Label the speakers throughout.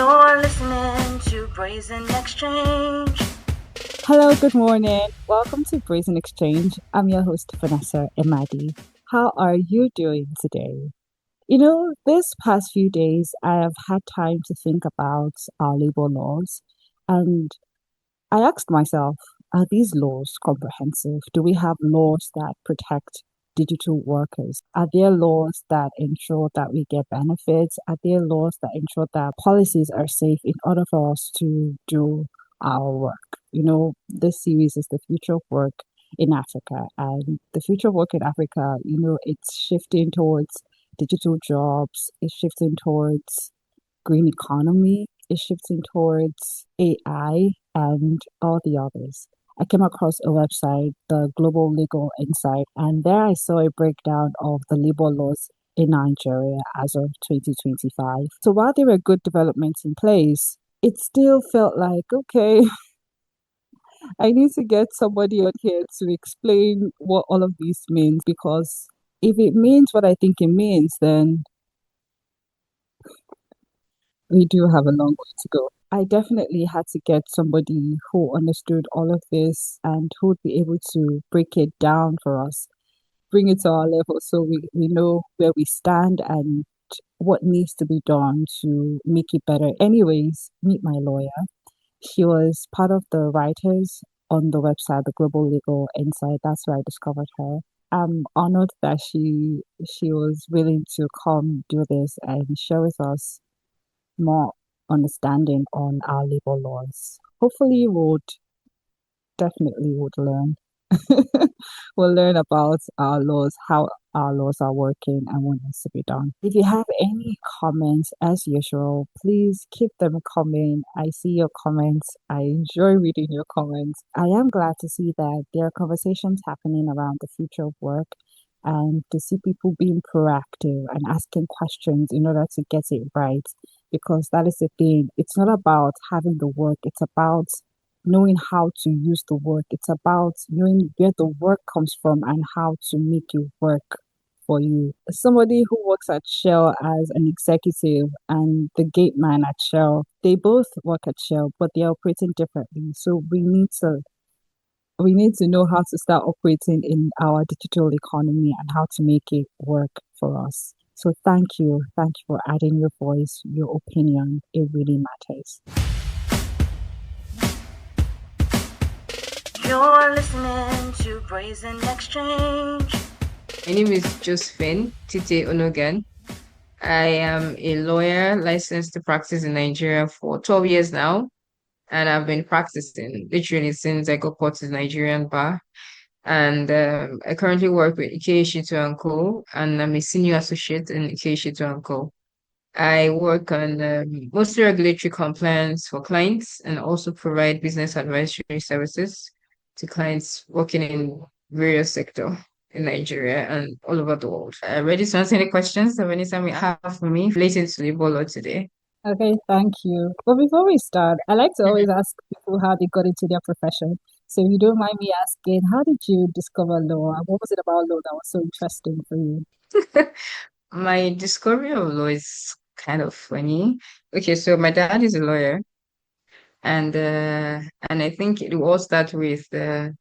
Speaker 1: You're listening to Brazen Exchange.
Speaker 2: Hello, good morning. Welcome to Brazen Exchange. I'm your host, Vanessa Imadi. How are you doing today? This past few days, I have had time to think about our labor laws, and I asked myself, are these laws comprehensive? Do we have laws that protect digital workers? Are there laws that ensure that we get benefits? Are there laws that ensure that policies are safe in order for us to do our work? This series is the future of work in Africa, and the future of work in Africa, it's shifting towards digital jobs, it's shifting towards green economy is shifting towards AI and all the others. I came across a website, the Global Legal Insight, and there I saw a breakdown of the labor laws in Nigeria as of 2025. So while there were good developments in place, it still felt like, okay, I need to get somebody on here to explain what all of this means because if it means what I think it means, then we do have a long way to go. I definitely had to get somebody who understood all of this and who would be able to break it down for us, bring it to our level so we know where we stand and what needs to be done to make it better. Anyways, meet my lawyer. She was part of the writers on the website, the Global Legal Insight. That's where I discovered her. I'm honored that she was willing to come do this and share with us more understanding on our labor laws. Hopefully, would learn. We'll learn about our laws, how our laws are working, and what needs to be done. If you have any comments, as usual, please keep them coming. I see your comments. I enjoy reading your comments. I am glad to see that there are conversations happening around the future of work and to see people being proactive and asking questions in order to get it right. Because that is the thing. It's not about having the work, it's about knowing how to use the work. It's about knowing where the work comes from and how to make it work for you. Somebody who works at Shell as an executive and the gate man at Shell, they both work at Shell, but they're operating differently. So we need to know how to start operating in our digital economy and how to make it work for us. So thank you. Thank you for adding your voice, your opinion. It really matters.
Speaker 1: You're listening to Brazen Exchange.
Speaker 3: My name is Josephine Tite Onogan. I am a lawyer licensed to practice in Nigeria for 12 years now, and I've been practicing literally since I got caught to the Nigerian bar. And I currently work with Ike and Co. And I'm a senior associate in Ike and Co. I work on mostly regulatory compliance for clients and also provide business advisory services to clients working in various sectors in Nigeria and all over the world. Ready to answer any questions of any time you have for me related to labor law today.
Speaker 2: Okay, thank you. But before we start, I like to always ask people how they got into their profession. So if you don't mind me asking, how did you discover law? And what was it about law that was so interesting for you?
Speaker 3: My discovery of law is kind of funny. Okay, so my dad is a lawyer, and I think it all starts with an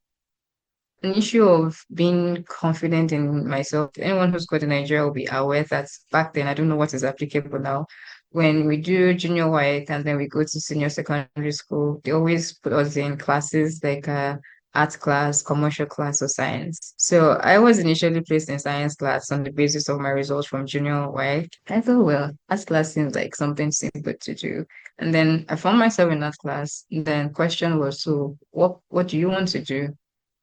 Speaker 3: issue of being confident in myself. Anyone who's got in Nigeria will be aware that back then, I don't know what is applicable now. When we do junior white and then we go to senior secondary school, they always put us in classes like art class, commercial class, or science. So I was initially placed in science class on the basis of my results from junior white. I thought, well, art class seems like something simple to do. And then I found myself in that class. And then question was, so what do you want to do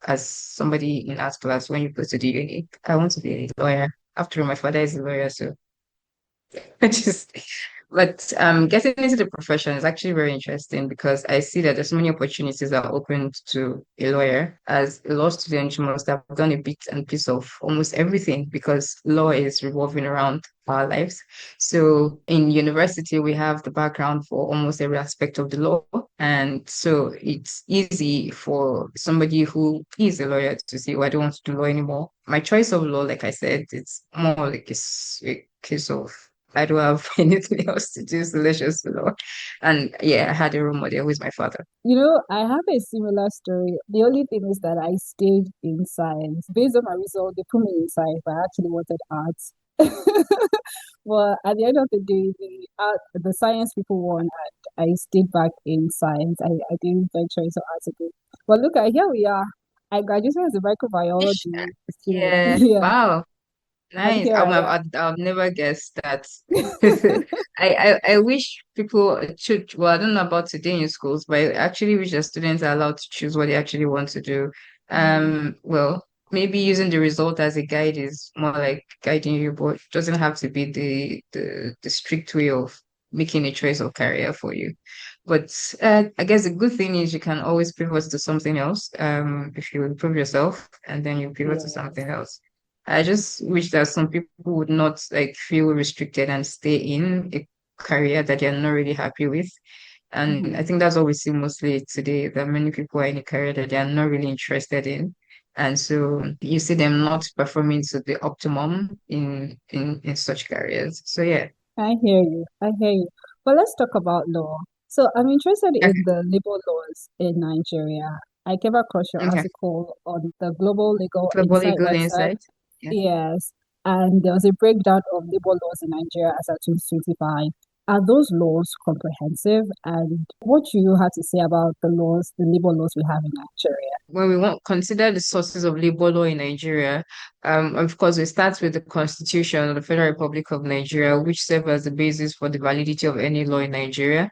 Speaker 3: as somebody in art class when you go to the uni? I want to be a lawyer. After all, my father is a lawyer, so I just but getting into the profession is actually very interesting because I see that there's so many opportunities that are open to a lawyer. As a law student, you must have done a bit and piece of almost everything because law is revolving around our lives. So in university, we have the background for almost every aspect of the law. And so it's easy for somebody who is a lawyer to say, oh, I don't want to do law anymore. My choice of law, like I said, it's more like a case of I don't have anything else to do, so let's just law. And yeah, I had a role model who is my father.
Speaker 2: I have a similar story. The only thing is that I stayed in science. Based on my result, they put me in science, but I actually wanted arts. Well, at the end of the day, the science people won, and I stayed back in science. I didn't venture into arts again. But look at here we are. I graduated as a microbiology student.
Speaker 3: Yeah,
Speaker 2: Yeah,
Speaker 3: wow.
Speaker 2: and
Speaker 3: Nice.
Speaker 2: here I
Speaker 3: I've never guessed that. I wish people should, well, I don't know about today in schools, but I actually wish that students are allowed to choose what they actually want to do.
Speaker 2: am.
Speaker 3: Well, maybe using the result as a guide is more like guiding you, but it doesn't have to be the strict way of making a choice of career for you. But I guess the good thing is you can always pivot to something else. If you improve yourself and then you pivot to
Speaker 2: Yes.
Speaker 3: something else. I just wish that some people would not like feel restricted and stay in a career that they're not really happy with. And I
Speaker 2: Mhm.
Speaker 3: think that's what we see mostly today, that many people are in a career that they are not really interested in. And so you see them not performing to the optimum in such careers. So yeah.
Speaker 2: I hear you. I hear you. But let's talk about law. So I'm interested in
Speaker 3: Okay.
Speaker 2: the labor laws in Nigeria. I came across your
Speaker 3: Okay.
Speaker 2: article on the Global Legal
Speaker 3: Global
Speaker 2: Insight
Speaker 3: legal
Speaker 2: website.
Speaker 3: insight. Yeah.
Speaker 2: Yes. And there was a breakdown of labor laws in Nigeria as of 2025. Are those laws comprehensive? And what do you have to say about the labor laws we have in Nigeria?
Speaker 3: When we want consider the sources of labor law in Nigeria, of course, we start with the Constitution of the Federal Republic of Nigeria, which serves as the basis for the validity of any law in Nigeria.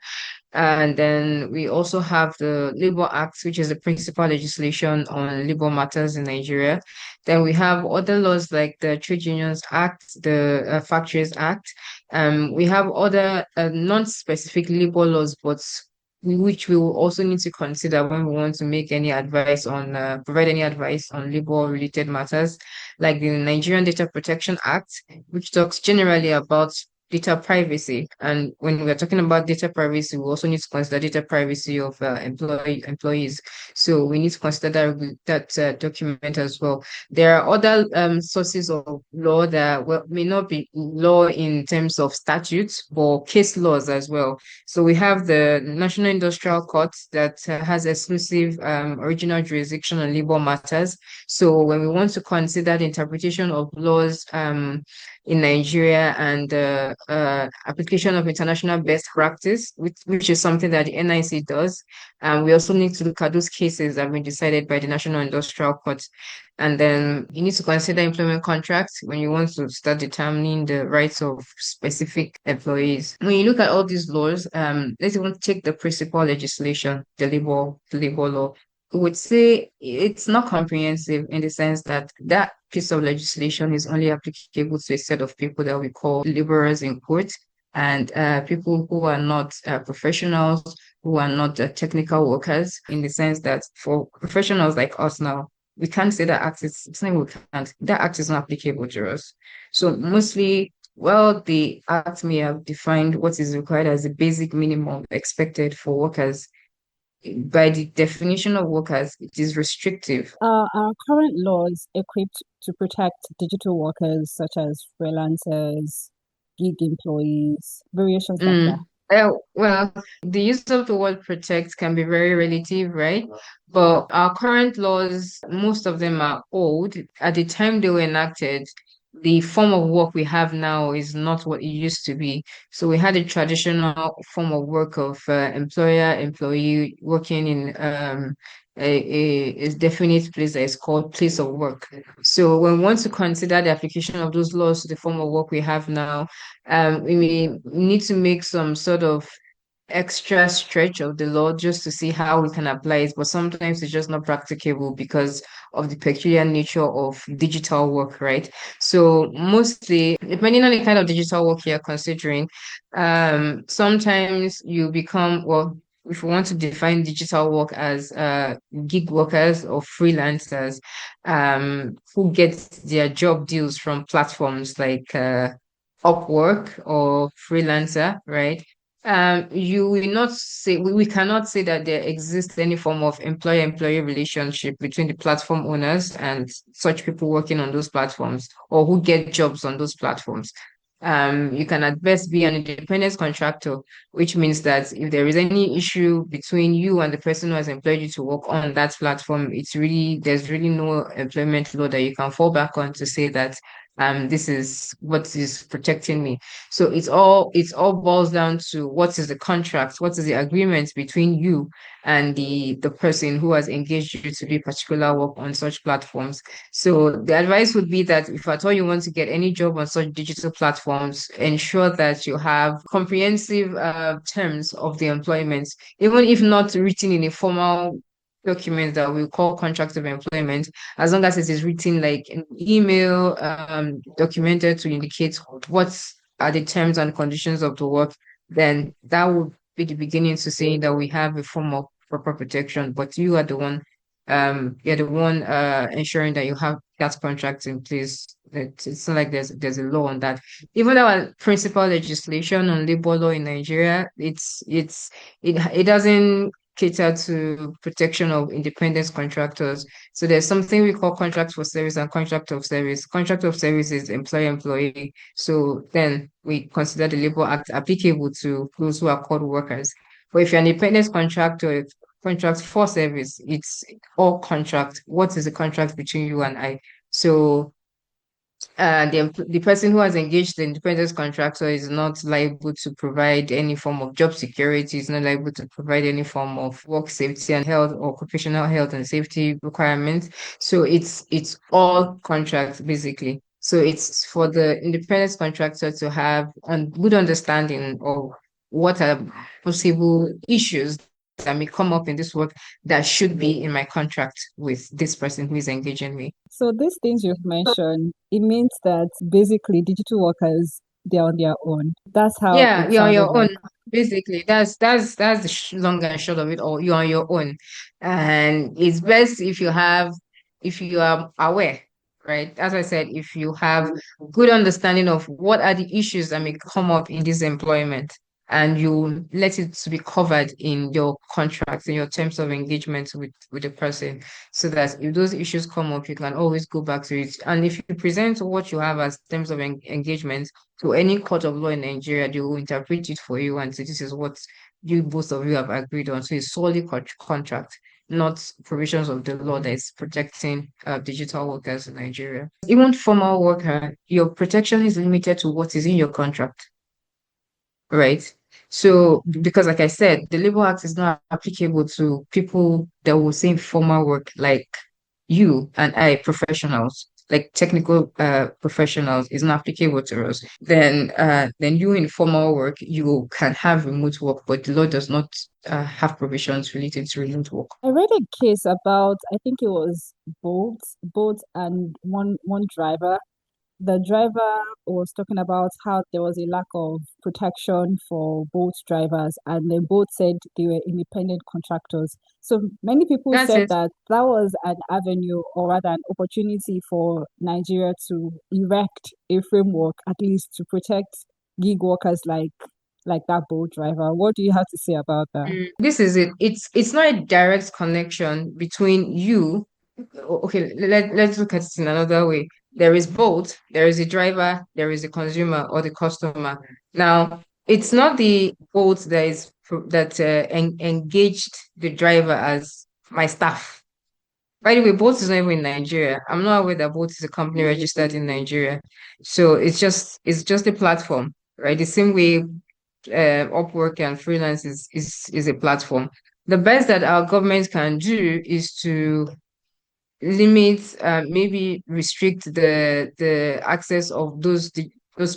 Speaker 3: And then we also have the Labor Act, which is the principal legislation on labor matters in Nigeria. Then we have other laws like the Trade Unions Act, the Factories Act. We have other non-specific labor laws, but which we will also need to consider when we want to make any advice on provide any advice on labor related matters, like the Nigerian Data Protection Act, which talks generally about data privacy. And when we're talking about data privacy, we also need to consider data privacy of employees. So we need to consider that document as well. There are other sources of law that may not be law in terms of statutes, but case laws as well. So we have the National Industrial Court that has exclusive original jurisdiction on labor matters. So when we want to consider the interpretation of laws in Nigeria and application of international best practice, which is something that the NIC does. And we also need to look at those cases that have been decided by the National Industrial Court. And then you need to consider employment contracts when you want to start determining the rights of specific employees. When you look at all these laws, let's even take the principal legislation, the labor law. I would say it's not comprehensive in the sense that that piece of legislation is only applicable to a set of people that we call laborers in court, and people who are not professionals, who are not technical workers, in the sense that for professionals like us now, we can't say that act is, it's not we can't, that act is not applicable to us. So mostly, well, the act may have defined what is required as the basic minimum expected for workers. By the definition of workers, it is restrictive.
Speaker 2: Are our current laws equipped to protect digital workers such as freelancers, gig employees, variations like that?
Speaker 3: Mm. Well, the use of the word protect can be very relative, right? But our current laws, most of them are old. At the time they were enacted, the form of work we have now is not what it used to be. So we had a traditional form of work of employee working in a definite place that is called place of work. So when we want to consider the application of those laws to the form of work we have now, we may need to make some sort of extra stretch of the law just to see how we can apply it, but sometimes it's just not practicable because of the peculiar nature of digital work, right? So mostly, depending on the kind of digital work you're considering, sometimes you become, well, if we want to define digital work as gig workers or freelancers, who get their job deals from platforms like Upwork or freelancer, right? You will not say we cannot say that there exists any form of employer-employee relationship between the platform owners and such people working on those platforms or who get jobs on those platforms. You can at best be an independent contractor, which means that if there is any issue between you and the person who has employed you to work on that platform, there's really no employment law that you can fall back on to say that this is what is protecting me. So it's all boils down to what is the contract, what is the agreement between you and the person who has engaged you to do particular work on such platforms. So the advice would be that if at all you want to get any job on such digital platforms, ensure that you have comprehensive terms of the employment, even if not written in a formal document that we call contract of employment, as long as it is written like an email, documented to indicate what are the terms and conditions of the work, then that would be the beginning to saying that we have a form of proper protection. But you're the one ensuring that you have that contract in place. That it's not like there's a law on that. Even our principal legislation on labor law in Nigeria, it doesn't cater to protection of independent contractors. So there's something we call contract for service and contract of service. Contract of service is employer-employee. So then we consider the Labor Act applicable to those who are called workers. But if you're an independent contractor, contract for service, it's all contract. What is the contract between you and I? So the person who has engaged the independent contractor is not liable to provide any form of job security, is not liable to provide any form of work safety and health or occupational health and safety requirements. So it's all contracts basically. So it's for the independent contractor to have a good understanding of what are possible issues that may come up in this work that should be in my contract with this person who is engaging me.
Speaker 2: So these things you've mentioned, it means that basically digital workers, they're on their own. That's how
Speaker 3: Yeah,
Speaker 2: it
Speaker 3: you're on
Speaker 2: sounded
Speaker 3: your
Speaker 2: like.
Speaker 3: own. Basically, that's the long and short of it all. You're on your own, and it's best if you are aware, right? As I said, if you have good understanding of what are the issues that may come up in this employment, and you let it to be covered in your contracts, in your terms of engagement with the person, so that if those issues come up, you can always go back to it. And if you present what you have as terms of engagement to any court of law in Nigeria, they will interpret it for you and say this is what you both of you have agreed on. So it's solely contract, not provisions of the law that is protecting digital workers in Nigeria. Even formal worker, your protection is limited to what is in your contract, right? So, because like I said, the Labor Act is not applicable to people that will say informal work like you and I, professionals, like technical professionals, is not applicable to us. Then you in formal work, you can have remote work, but the law does not have provisions related to remote work.
Speaker 2: I read a case about, I think it was Bolt and one driver. The driver was talking about how there was a lack of protection for boat drivers, and they both said they were independent contractors. So many people
Speaker 3: That's
Speaker 2: said
Speaker 3: it.
Speaker 2: that that was an avenue, or rather an opportunity for Nigeria to erect a framework, at least to protect gig workers like that boat driver. What do you have to say about that?
Speaker 3: This is it. It's not a direct connection between you. Okay, let's look at it in another way. There is both. There is a driver, there is a consumer or the customer. Now, it's not the boat that engaged the driver as my staff. By the way, Bolt is not even in Nigeria. I'm not aware that Bolt is a company registered in Nigeria. So it's just a platform, right? The same way Upwork and freelance is a platform. The best that our government can do is to limit, maybe restrict the access of those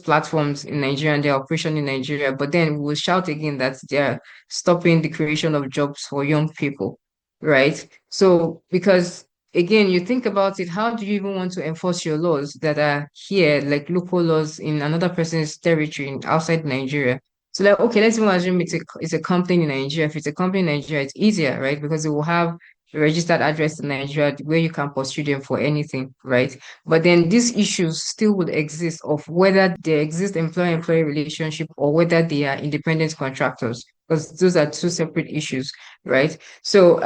Speaker 3: platforms in Nigeria and their operation in Nigeria. But then we will shout again that they're stopping the creation of jobs for young people, right? So because again, you think about it, how do you even want to enforce your laws that are here, like local laws in another person's territory outside Nigeria? So like, okay, let's even assume it's a company in Nigeria. If it's a company in Nigeria, it's easier, right? Because it will have a registered address in Nigeria where you can pursue them for anything, right? But then these issues still would exist of whether there exists employer-employee relationship or whether they are independent contractors, because those are two separate issues, right? So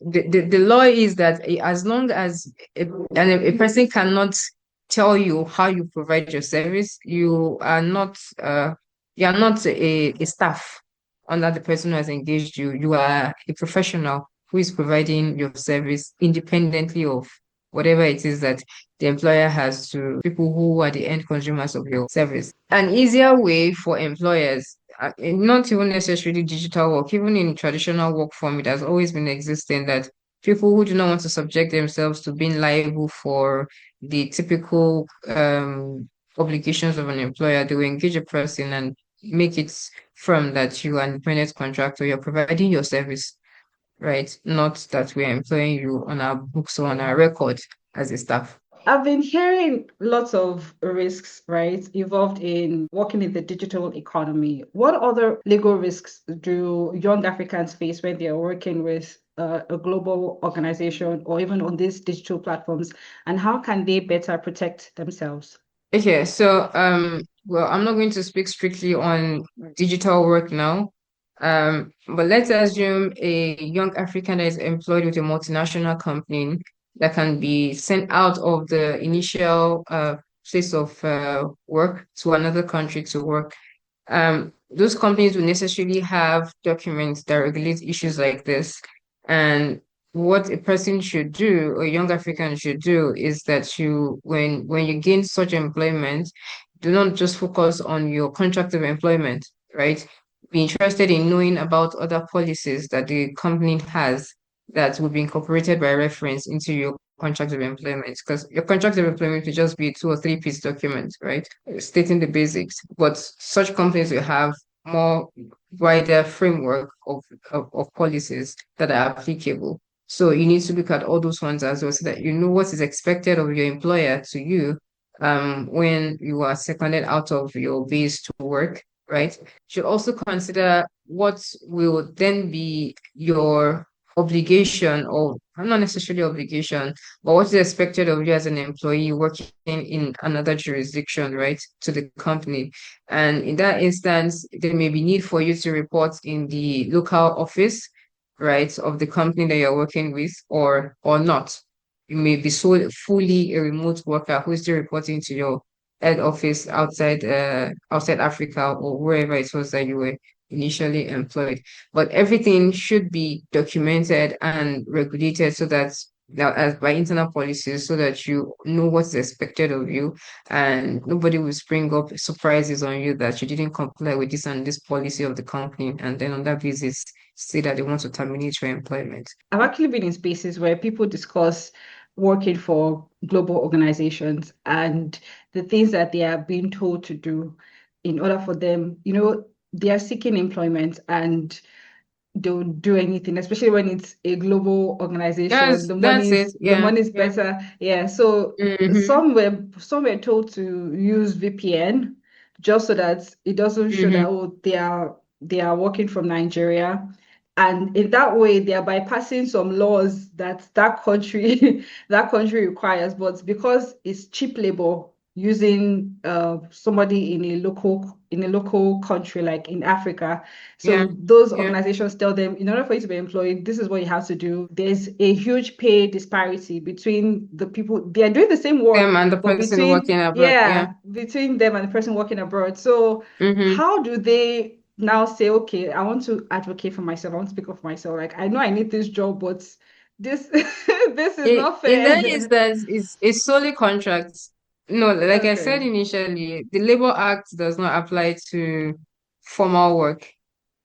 Speaker 3: the law is that as long as a person cannot tell you how you provide your service. You are not a staff under the person who has engaged you. You are a professional who is providing your service independently of whatever it is that the employer has to people who are the end consumers of your service. An easier way for employers, not even necessarily digital work, even in traditional work form, it has always been existing that people who do not want to subject themselves to being liable for the typical obligations of an employer, they will engage a person and make it from that you are an independent contractor, you're providing your service, right? Not that we're employing you on our books or on our record as a staff.
Speaker 2: I've been hearing lots of risks, right, involved in working in the digital economy. What other legal risks do young Africans face when they are working with a global organization or even on these digital platforms? And how can they better protect themselves?
Speaker 3: Okay, so well, I'm not going to speak strictly on digital work now. But let's assume a young African that is employed with a multinational company that can be sent out of the initial place of work to another country to work. Those companies will necessarily have documents that regulate issues like this. And what a person should do, or a young African should do, is that when you gain such employment, do not just focus on your contract of employment, right? Be interested in knowing about other policies that the company has that will be incorporated by reference into your contract of employment. Because your contract of employment will just be a 2 or 3 piece document, right? Stating the basics. But such companies will have more wider framework of policies that are applicable. So you need to look at all those ones as well so that you know what is expected of your employer to you when you are seconded out of your base to work, right? You should also consider what will then be your obligation, or not necessarily obligation, but what is expected of you as an employee working in another jurisdiction, right, to the company. And in that instance, there may be need for you to report in the local office, right, of the company that you're working with, or not. You may be fully a remote worker who is still reporting to your head office outside Africa or wherever it was that you were initially employed. But everything should be documented and regulated so that now as by internal policies so that you know what's expected of you and nobody will spring up surprises on you that you didn't comply with this and this policy of the company and then on that basis say that they want to terminate your employment.
Speaker 2: I've actually been in spaces where people discuss working for global organizations and the things that they are being told to do in order for them, they are seeking employment and they'll do anything, especially when it's a global organization.
Speaker 3: That's it.
Speaker 2: The
Speaker 3: Yeah.
Speaker 2: money's
Speaker 3: Yeah.
Speaker 2: better. Yeah. So
Speaker 3: Mm-hmm.
Speaker 2: some were told to use VPN just so that it doesn't show that
Speaker 3: Mm-hmm.
Speaker 2: they are working from Nigeria. And in that way, they are bypassing some laws that country that country requires. But because it's cheap labor using somebody in a local country like in Africa,
Speaker 3: Yeah.
Speaker 2: so those
Speaker 3: Yeah.
Speaker 2: organizations tell them, in order for you to be employed, this is what you have to do. There's a huge pay disparity between the people. They are doing the same work,
Speaker 3: Them and the
Speaker 2: but
Speaker 3: person working abroad. Yeah.
Speaker 2: between them and the person working abroad. So
Speaker 3: Mm-hmm.
Speaker 2: how do they now say, okay, I want to advocate for myself. I want to speak up for myself. Like, I know I need this job, but this this is not
Speaker 3: In that
Speaker 2: fair.
Speaker 3: instance, it's solely contracts. No, like I said
Speaker 2: Okay.
Speaker 3: initially, the Labor Act does not apply to formal work.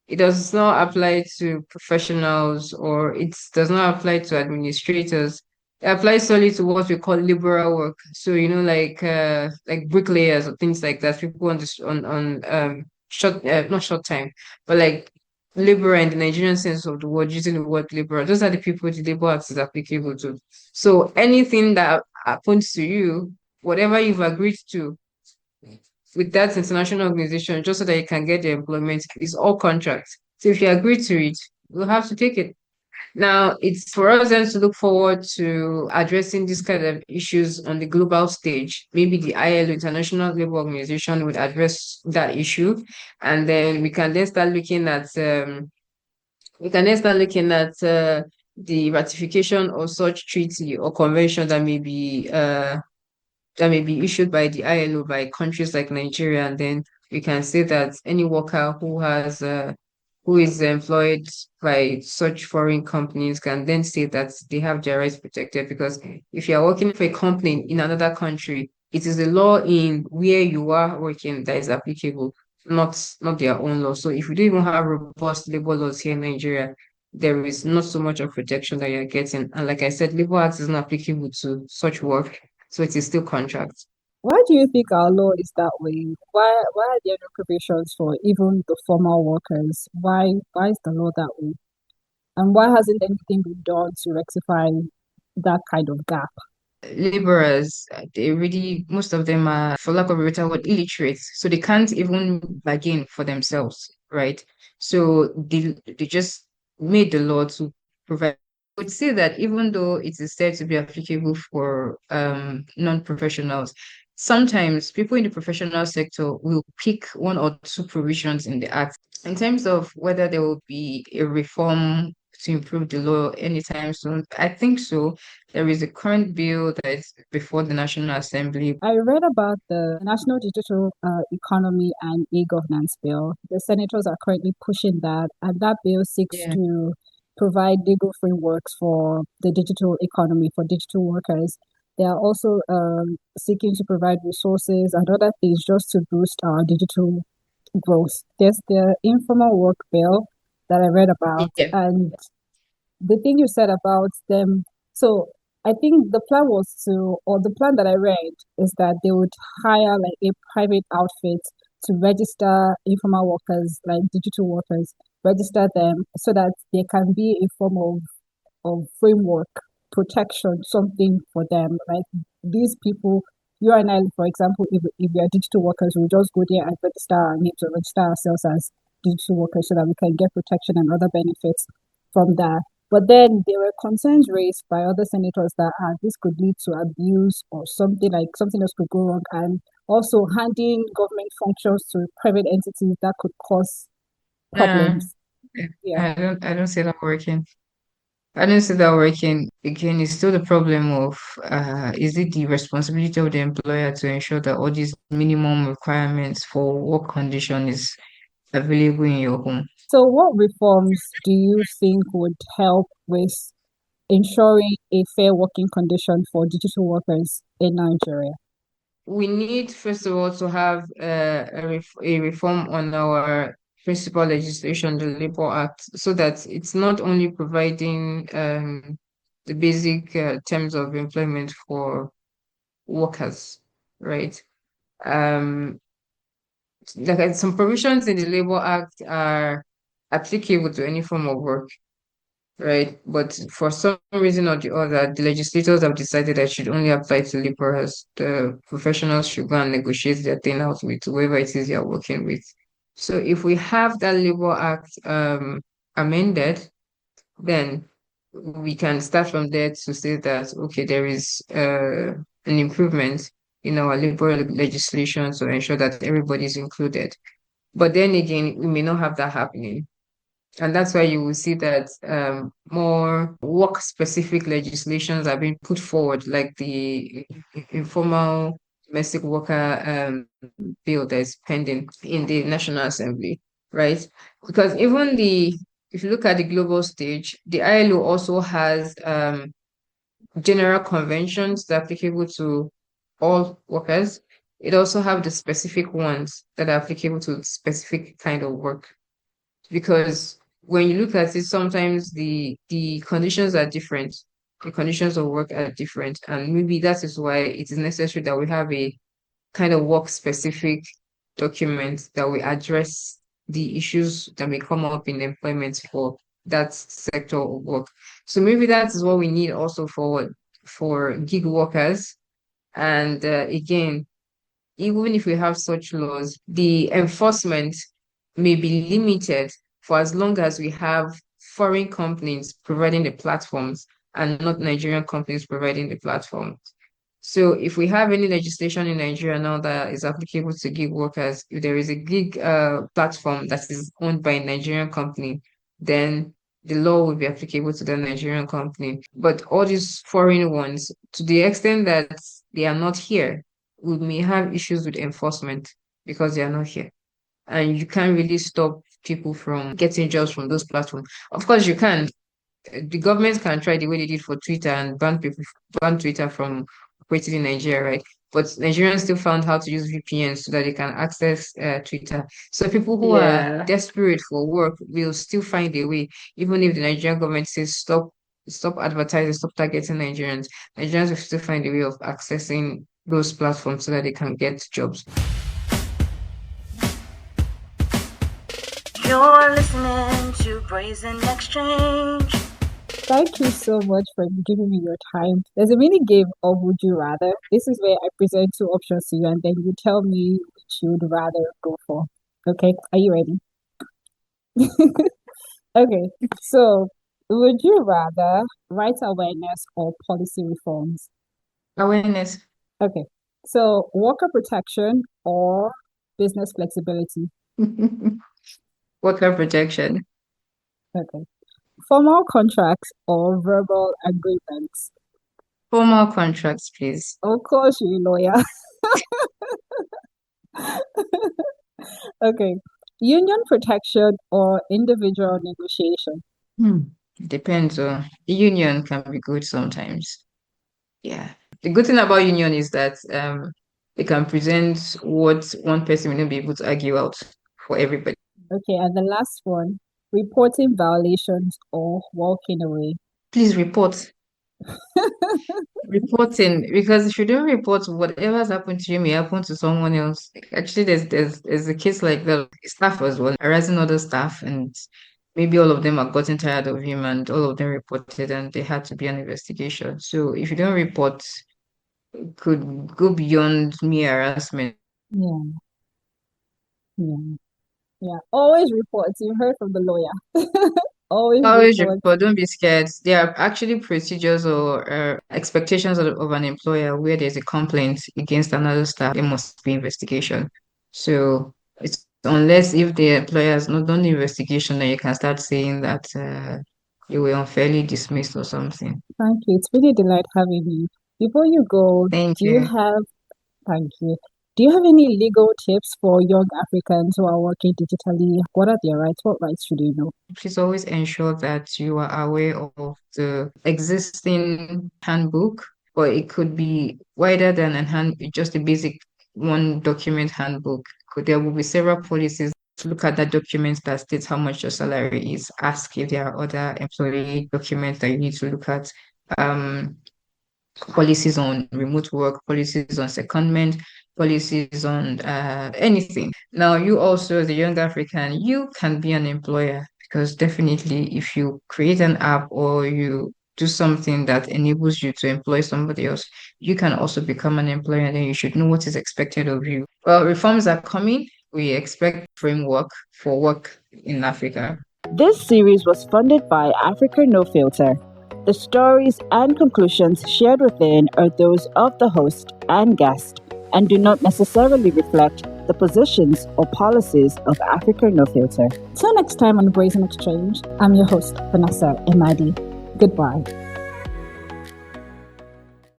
Speaker 3: It does not apply to professionals or it does not apply to administrators. It applies solely to what we call liberal work. So, like bricklayers or things like that, people on this on short not short time, but like liberal in the Nigerian sense of the word, using the word liberal. Those are the people the Labor Act is applicable to. So anything that happens to you, whatever you've agreed to with that international organization just so that you can get the employment. It's all contracts. So if you agree to it, you'll have to take it. Now, it's for us then to look forward to addressing these kind of issues on the global stage. Maybe the ILO, International Labour Organization, would address that issue. And then we can then start looking at the ratification of such treaty or convention that may be that may be issued by the ILO by countries like Nigeria, and then we can say that any worker who is employed by such foreign companies can then say that they have their rights protected, because if you are working for a company in another country, it is the law in where you are working that is applicable, not their own law. So if we don't even have robust labor laws here in Nigeria, there is not so much of protection that you're getting. And like I said, labor act is not applicable to such work, so it is still contract.
Speaker 2: Why do you think our law is that way? Why are there no provisions for even the formal workers? Why is the law that way? And why hasn't anything been done to rectify that kind of gap?
Speaker 3: Laborers, they really, most of them are, for lack of a better word, illiterate. So they can't even bargain for themselves, right? So they just made the law to provide. I would say that even though it is said to be applicable for non-professionals, sometimes people in the professional sector will pick one or two provisions in the act. In terms of whether there will be a reform to improve the law anytime soon, I think so. There is a current bill that is before the National Assembly.
Speaker 2: I read about the National Digital Economy and E-Governance Bill. The senators are currently pushing that, and that bill seeks
Speaker 3: Yeah.
Speaker 2: to provide legal frameworks for the digital economy for digital workers. They are also seeking to provide resources and other things just to boost our digital growth. There's the informal work bill that I read about,
Speaker 3: Yeah.
Speaker 2: and the thing you said about them. So I think the plan was to, or the plan that I read is that they would hire like a private outfit to register informal workers, like digital workers, register them so that there can be a form of framework, protection, something for them. Like these people, you and I, for example, if we are digital workers, we just go there and register our names or register ourselves as digital workers so that we can get protection and other benefits from that. But then there were concerns raised by other senators that this could lead to abuse or something like something else could go wrong, and also handing government functions to private entities that could cause
Speaker 3: Nah,
Speaker 2: problems. Yeah.
Speaker 3: I don't see that working. I don't see that working. Again, it's still the problem of is it the responsibility of the employer to ensure that all these minimum requirements for work condition is available in your home?
Speaker 2: So, what reforms do you think would help with ensuring a fair working condition for digital workers in Nigeria?
Speaker 3: We need, first of all, to have a reform on our principal legislation, the Labor Act, so that it's not only providing the basic terms of employment for workers, right? Um, some provisions in the Labor Act are applicable to any form of work, right? But for some reason or the other, the legislators have decided that it should only apply to laborers. The professionals should go and negotiate their thing out with whoever it is you're working with. So if we have that Labor Act amended, then we can start from there to say that, okay, there is an improvement in our labor legislation to ensure that everybody is included. But then again, we may not have that happening. And that's why you will see that more work specific legislations are being put forward, like the informal domestic worker bill that is pending in the National Assembly, right? Because if you look at the global stage, the ILO also has general conventions that are applicable to all workers. It also have the specific ones that are applicable to specific kind of work, because when you look at it, sometimes the conditions are different. The conditions of work are different, and maybe that is why it is necessary that we have a kind of work specific document that will address the issues that may come up in employment for that sector of work. So maybe that is what we need also for gig workers. And again, even if we have such laws, the enforcement may be limited for as long as we have foreign companies providing the platforms and not Nigerian companies providing the platform. So if we have any legislation in Nigeria now that is applicable to gig workers, if there is a gig platform that is owned by a Nigerian company, then the law will be applicable to the Nigerian company. But all these foreign ones, to the extent that they are not here, we may have issues with enforcement because they are not here. And you can't really stop people from getting jobs from those platforms. Of course, you can. The government can try the way they did for Twitter and ban Twitter from operating in Nigeria, right? But Nigerians still found how to use VPNs so that they can access Twitter. So people who are
Speaker 2: Yeah.
Speaker 3: desperate for work will still find a way, even if the Nigerian government says stop advertising, stop targeting Nigerians. Nigerians will still find a way of accessing those platforms so that they can get jobs.
Speaker 1: You're listening to Brazen Exchange.
Speaker 2: Thank you so much for giving me your time. There's a mini game of Would You Rather. This is where I present two options to you and then you tell me which you would rather go for. Okay, are you ready? Okay, so would you rather rights awareness or policy reforms?
Speaker 3: Awareness.
Speaker 2: Okay, so worker protection or business flexibility?
Speaker 3: Worker protection.
Speaker 2: Okay, formal contracts or verbal agreements?
Speaker 3: Formal contracts, please.
Speaker 2: Of course, you're a lawyer. Okay, union protection or individual negotiation?
Speaker 3: Hmm. Depends. The union can be good sometimes. Yeah. The good thing about union is that they can present what one person will not be able to argue out for everybody.
Speaker 2: Okay, and the last one, reporting violations or walking away?
Speaker 3: Please report. Reporting, because if you don't report, whatever's happened to you may happen to someone else. Actually, there's a case like that. Staff as well, harassing other staff, and maybe all of them have gotten tired of him, and all of them reported, and there had to be an investigation. So if you don't report, it could go beyond mere harassment.
Speaker 2: Yeah, yeah, yeah. Always report. You heard from the lawyer. Always
Speaker 3: Always
Speaker 2: report.
Speaker 3: report, don't be scared. There are actually procedures or expectations of an employer where there's a complaint against another staff, there must be investigation. So it's unless if the employer has not done the investigation, then you can start saying that you were unfairly dismissed or something.
Speaker 2: Thank you. It's really a delight having you. Before you go,
Speaker 3: Thank
Speaker 2: do you
Speaker 3: you.
Speaker 2: have, thank you. Do you have any legal tips for young Africans who are working digitally? What are their rights? What rights should they know?
Speaker 3: Please always ensure that you are aware of the existing handbook, or it could be wider than just a basic one document handbook. There will be several policies. Look at that document that states how much your salary is. Ask if there are other employee documents that you need to look at. Um, Policies on remote work, policies on secondment, policies on anything. Now, you also, as a young African, you can be an employer because definitely if you create an app or you do something that enables you to employ somebody else, you can also become an employer and then you should know what is expected of you. Well, reforms are coming. We expect framework for work in Africa.
Speaker 2: This series was funded by Africa No Filter. The stories and conclusions shared within are those of the host and guest and do not necessarily reflect the positions or policies of Africa No Filter. Till next time on Brazen Exchange, I'm your host, Vanessa Imadi. Goodbye.